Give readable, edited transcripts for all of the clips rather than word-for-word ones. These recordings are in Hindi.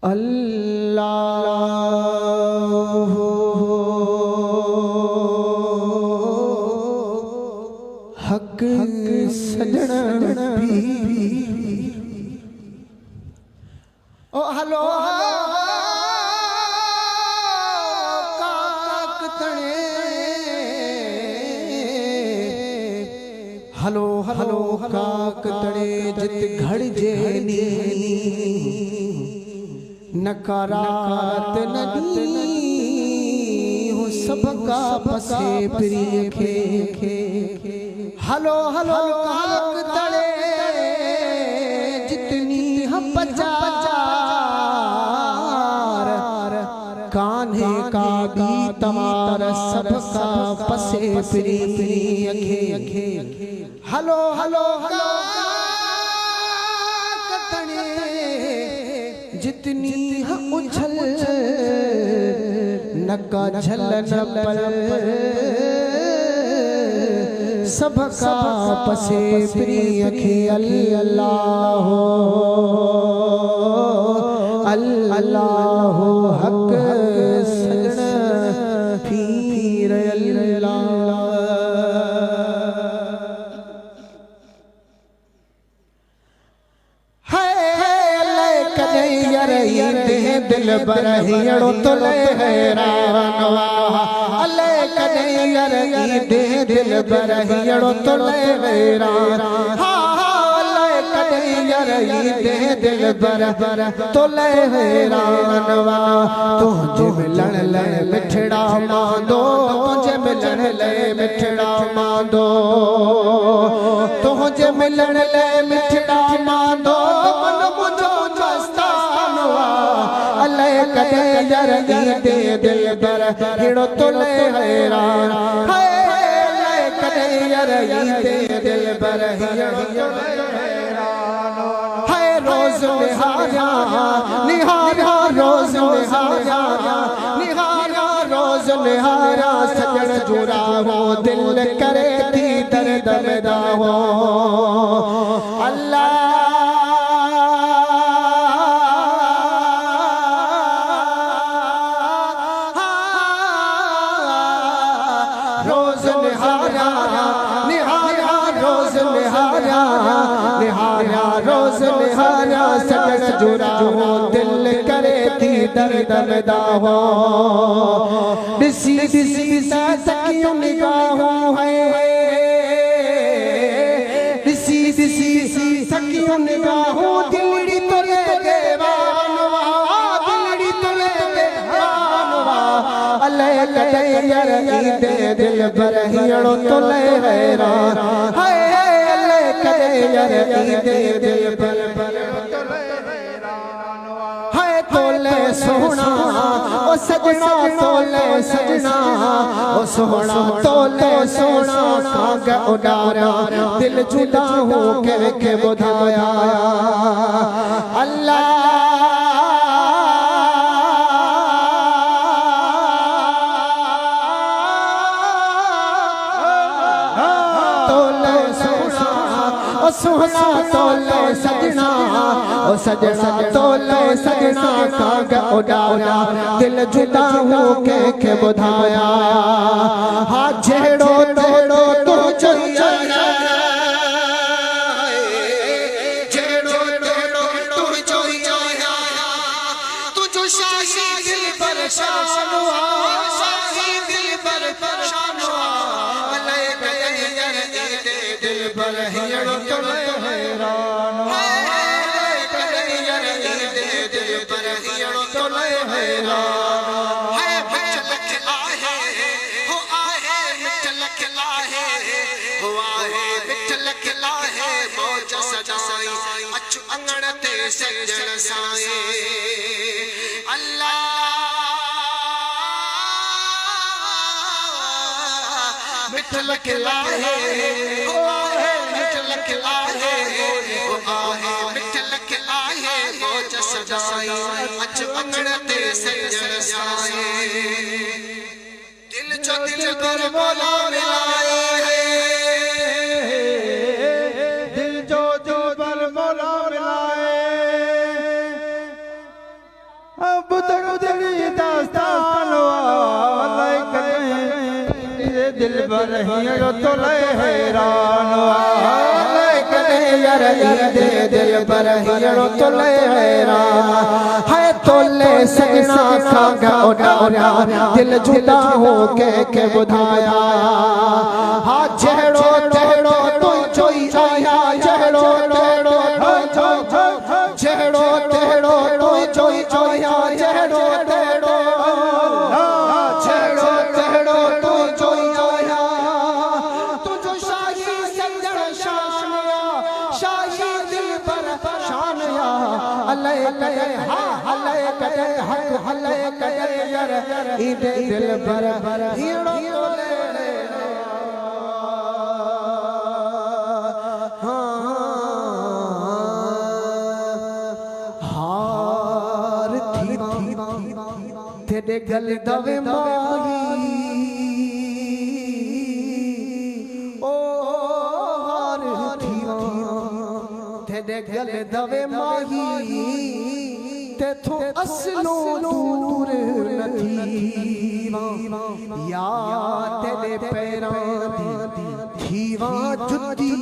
अल्लाह हक सजन भी ओ हलो काक तणे हलो हलो काक तणे जित घड़ जेनी नकारात नदी हो सबका पसे प्रिय खे हलो हलो काक तड़े जितनी हम पचार कान्हे का भी तमार सबका पसे प्रिय खे हलो हलो काक तड़े जितनी हम उछल नका झलन पर सबका पसे प्रिय खे अल्लाह अल्लाह हक सजन पीर अल्लाह दिल बरहियड़ो तो ले हैरान अले कन्हैया दे दिल बरहियड़ो तो ले हैरान अले कन्हैया दे दिल बर तो ले हैरान तुझे मिलन ले मिठड़ा मांदो तुझे मिलन ले मिठड़ा मांदो तुझे मिलन ले मिठड़ा मांदो मन मुझो कन्हैया दे दिल बर हिड़ो तो ले हैरान कन्हैया दे दिल बर हिड़ो है रोज निहारा निहारा रोज निहारा निहारा रोज निहारा सजन जुड़ा हो दिल करे दी दर्द में हो अल्लाह रोज निहारा सजन जुड़ा हो दिल करे थी दर्द में हो दिसी दिसी सखियों निगाहों है दिसी दिसी सखियों निगाहों दिलड़ी तो ले देवानवा दिलड़ी तो ले देवानवा अले कन्हैया दे दिल बर हिड़ो तो ले हैरान कन्हैया दे दिल बर है तोले सोना ओ सजना तोले सजना ओ सोना तोले सोना काग उडारा दिल जुदा हो के बुधाया अल्लाह सोहना तोले सजना ओ सजना तोले सजना काग उडारा दिल जुदा हो के बुधाया हाँ झेड़ो तोड़ो तू चोया झेड़ो तोड़ो तू चोया तुझो शाही दिल परेशान हुआ शाही दिल परेशान हुआ अले कन्हैया दे दिल पर हिड़ो तो ले हैरान कन्हैया दे दिल पर हिड़ो तो ले हैरान है मिठलक आहे हो आहे मिठलक लाहे हो आहे मिठलक लाहे मौज सजाई अचु अंगण ते सजन साए अल्लाह मिठलक लाहे हो आहे मिठलक लाहे हो आहे मिठलक लाहे मौज सजाई अचु अंगण ते सजन साए दिल जो दिल पर बोला मिलाए दिल जो दिल पर बोला मिलाए अब बुदड़ी दास्तान वाले कने दिल भर हियो तो ले हैरान वाले कने यार दे दिल भर हियो तो ले हैरान है तोले सजना खागा उड़ाया दिल जुदा हो के बुधाया हा जेड़ो तेड़ो तू जोई आया जेड़ो तेड़ो जेड़ो तेड़ो तू जोई आया जेड़ो तेड़ो जेड़ो तेड़ो तू जोई आया तू जो शाही संजन शानिया शाही दिल पर शानिया अल्लाह करे हा अल्लाह करे हक अल्लाह करे यार ईद दिल पर हीड़ो ले तेरे गल दवे माही ओ हार थीवा तेरे गल दवे माही तेथों असलो दूर नथीवा या तेरे पैरां दी थीवा जुदी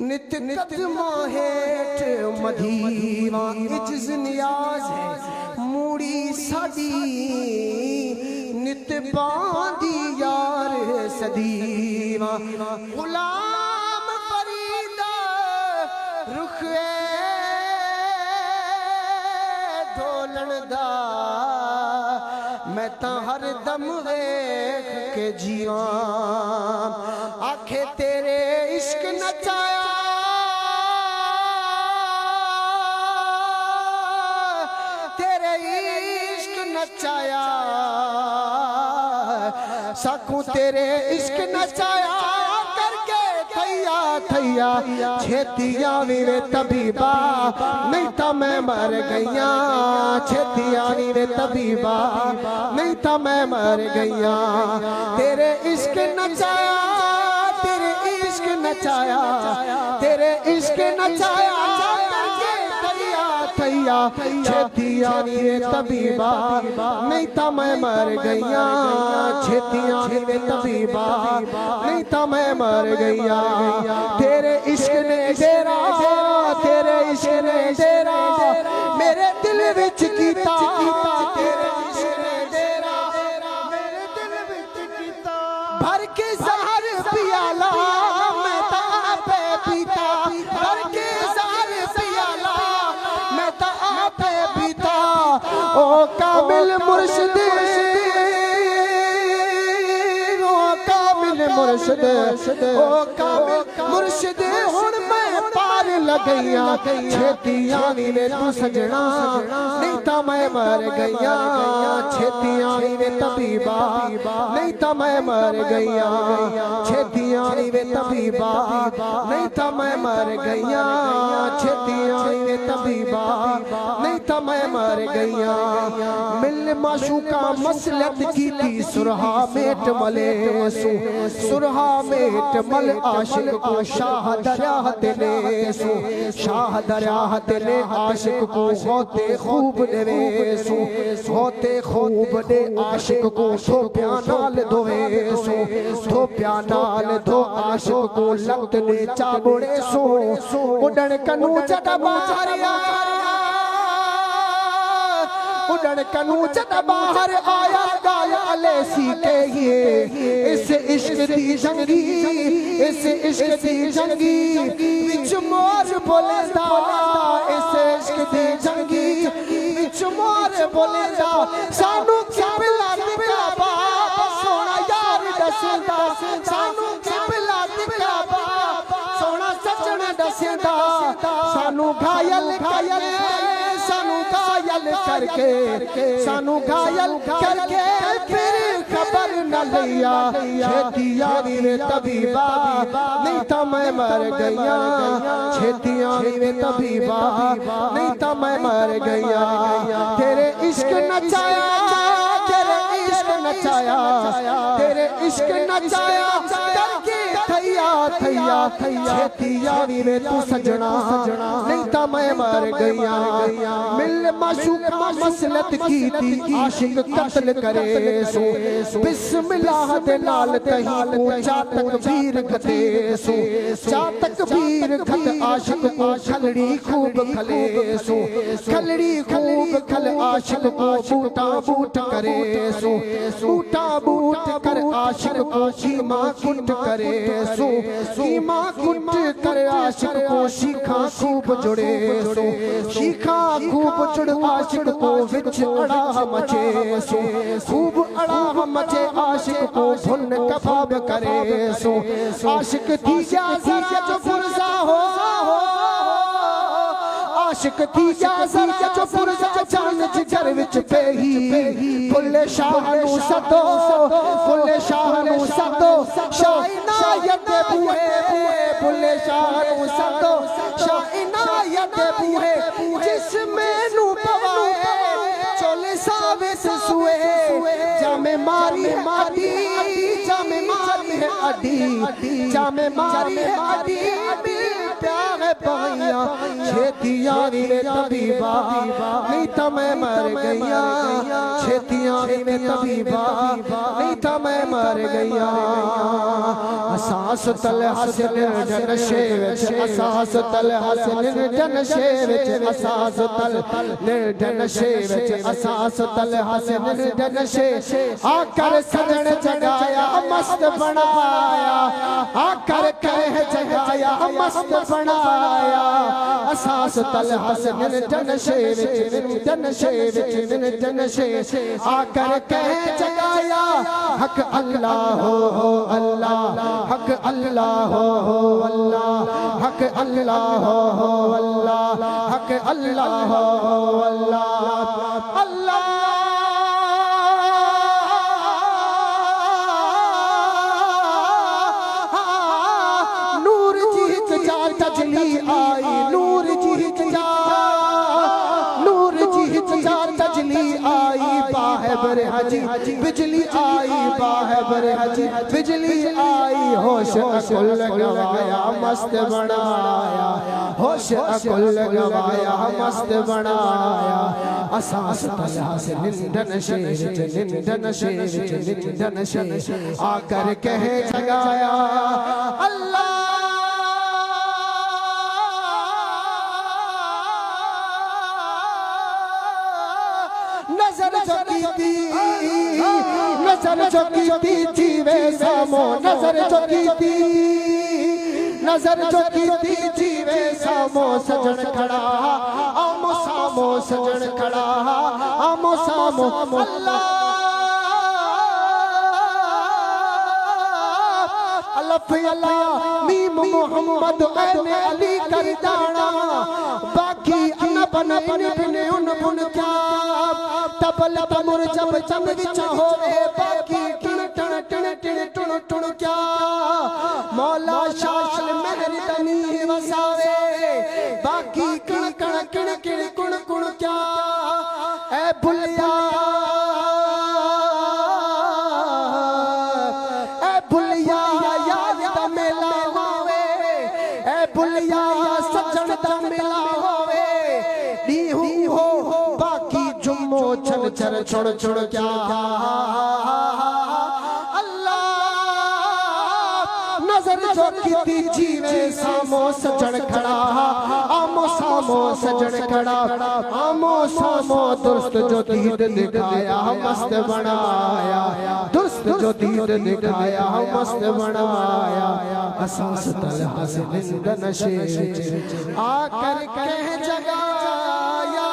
नित कदमा हेठ मदीवा इज्ज नियाज है मूड़ी साडी नित बांदी यार सदीवा गुलाम फरीदा रुख ढोलन दा मैं तां हर दम वेख के जीवा आखे तेरे इश्क नचाया नचाया साकू तेरे इश्क नचाया करके थैया थैया छेतिया वे तबीबा नहीं तो मैं मर गईया छेतिया वे तबीबा नहीं तो मैं मर गईया तेरे इश्क नचाया तेरे इश्क नचाया तेरे इश्क नचाया थैया छेतिया वे तबीबा नहीं तो मैं मर गईया छेतिया वे तबीबा नहीं तो मैं मर गईया तेरे इश्क ने डेरा तेरे इश्क ने डेरा मेरे दिल विच कीता तेरे इश्क ने डेरा मेरे दिल विच कीता भर के जहर पियाला मैं तां पे पीता भर के जहर पियाला पे पीता ओ कामिल मुर्शिद ओ कामिल मुर्शिद ओ कामिल मुर्शिद हुण मैं पार लगैया छेतिया वे तू सजना नहीं तो मैं मर गईया छेतिया वे तबीबा नहीं तो मैं मर गईया छेतिया वे तबीबा नहीं तो मैं मर गईया छेतिया वे तबीबा नहीं तो मैं मर गईया मिल माशूका मसलत की थी सुरहा मेट मले सुरहा मेट मल आशिक को शाह दरिया दिले शाह दरिया दिले आशिक को होते खूब देवे होते खूब दे आशिक को थोप्या नाल धोवे थोप्या नाल धो आशिक को लत ने चाबुड़े उड़न कनू जट बाहरिया उड़न कनू जट बाहर आया गाया ले सीखे ये इस इश्क दी जंगी इस इश्क दी जंगी विच मोर बोलेदा इस इश्क दी जंगी विच मोर बोलेदा सानू किबला दिखा बाप सोना यार दसदा सानू किबला दिखा बाप सोना सजन दसदा सानू घायल घायल सानू घायल करके सानू घायल करके फिर खबर न लिया छेतिया वे तबीबा नहीं तो मैं मर गईया छेतिया वे तबीबा नहीं तो मैं मर गईया तेरे इश्क नचाया तेरे इश्क नचाया, तेरे इश्क नचाया करके थैया थैया छेती यारी वे तू सजना, नहीं तो मैं मर गया। मिल माशूका मसलत की थी, आशिक कत्ल करे सो, बिस्मिल्लाह दे नाल तही को चातक वीर खते सो, चातक वीर खत आशिक को खलड़ी खूब खले सो, खलड़ी खूब खल आशिक को बूटा बूट करे सो, बूटा बूट कर आशिक को शीमा कुट करे सो, शीमा कुट कर आशिक को शिखा खूब जुड़े सो, शिखा खूब जुड़ आशिक को विच अड़ा मचे सो, खूब अड़ा मचे आशिक को भुन कबाब करे सो, आशिक थी जा जरा जो पुरजा हो, आशिक थी जा जरा जो पुरजा जान जिगर विच पेही, बुल्ले शाह नू सदो, बुल्ले शाह नू सदो, शाह इनायत दे बूहे, बुल्ले शाह नू सदो, शाह इनायत दे बूहे, जिसमें नू पवाए चोले साबित सुए, जामे मारी है अडी, जामे मारी है अडी, जामे मारी है अडी, प्यार पाया छेती यारी रे तबीबा, नहीं तो मैं मर गया, छेती यारी रे तबीबा, नहीं तो मैं मर गया। असास तल हसन जन शेवच, असास तल हसन जन शेवच, असास तल निर्धन शेवच, असास तल हसन जन शे, आकर सजन जगाया मस्त बनाया, आकर कह जगाया मस्त बनाया, असास तल हसन जन शेवच, जन शेवच, जन शे, आकर कह जगाया हक अल्लाह हो अल्लाह, हक अल्लाह हो अल्लाह, हक अल्लाह हो अल्लाह, हक अल्लाह हो अल्लाह, अल्लाह नूर जीत जा तजली आई, नूर जीत जा, नूर जीत जा तजली आई, बाहबर हजी बिजली आई, बाहबर हजी बिजली आई, होश अकुल गवाया मस्त बनाया, होश अकुल गवाया मस्त बनाया, असास तला से निंदन शेर, निंदन शेर, निंदन शेर, आकर कह जगाया अल्लाह नजर जो की थी, नजर जो की थी जीवे सामो, नजर जो की थी, नजर जो की थी जीवे सामो, सजन खड़ा आमो सामो, सजन खड़ा आमो सामो, अल्लाह अल्लाह अल्लाह मीम मोहम्मद ऐन अली कर जाना, बाकी अन बन बिन उन बुन क्या, तबल तमुर जब चंद विच होवे, बाकी टण टण टण टण टण टण क्या, मौला शाल मेहर तनी वसावे, बाकी कण कण किण किण कुण कुण क्या, ए भुलिया ए भुलिया याद दा मेला होवे, ए भुलिया सजन दा मेला होवे, दीहू हो बाकी जुम्मो छल छल छोड़ छोड़ क्या, अल्लाह नजर जो की थी जीवे सामो, सजन खड़ा आमो सामो, सजन खड़ा आमो सामो, दुरुस्त जो दीद दिखाया मस्त बनाया, दुरुस्त जो दीद दिखाया मस्त बनाया, असास तलहा से निंदन शेर, आकर कह जगाया